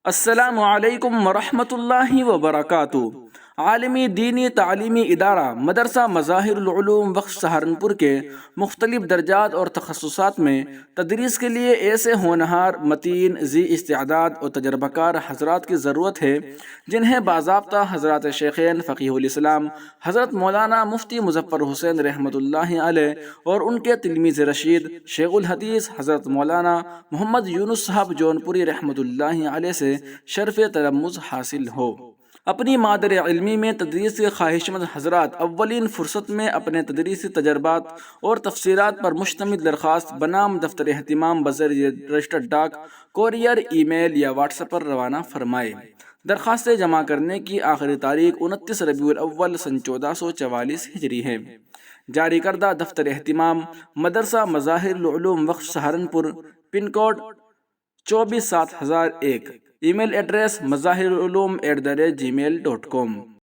السلام علیکم ورحمۃ اللہ وبرکاتہ۔ عالمی دینی تعلیمی ادارہ مدرسہ مظاہر العلوم وقف سہارنپور کے مختلف درجات اور تخصصات میں تدریس کے لیے ایسے ہونہار، متین، ذی استعداد اور تجربہ کار حضرات کی ضرورت ہے جنہیں باضابطہ حضرات شیخین فقیہ الاسلام حضرت مولانا مفتی مظفر حسین رحمۃ اللہ علیہ اور ان کے تلمیذ رشید شیخ الحدیث حضرت مولانا محمد یونس صاحب جونپوری رحمۃ اللہ علیہ سے شرف تلمذ حاصل ہو۔ اپنی مادر علمی میں تدریس کے خواہش مند حضرات اولین فرصت میں اپنے تدریسی تجربات اور تفسیرات پر مشتمل درخواست بنام دفتر اہتمام بذریعہ رجسٹرڈ ڈاک، کوریئر، ای میل یا واٹس ایپ پر روانہ فرمائے۔ درخواستیں جمع کرنے کی آخری تاریخ 29 ربیع الاول سن 1444 ہجری ہے۔ جاری کردہ دفتر اہتمام مدرسہ مظاہر العلوم وقف سہارنپور، پن کوڈ 247001، ای میل ایڈریس مظاہرالعلوم@gmail.com۔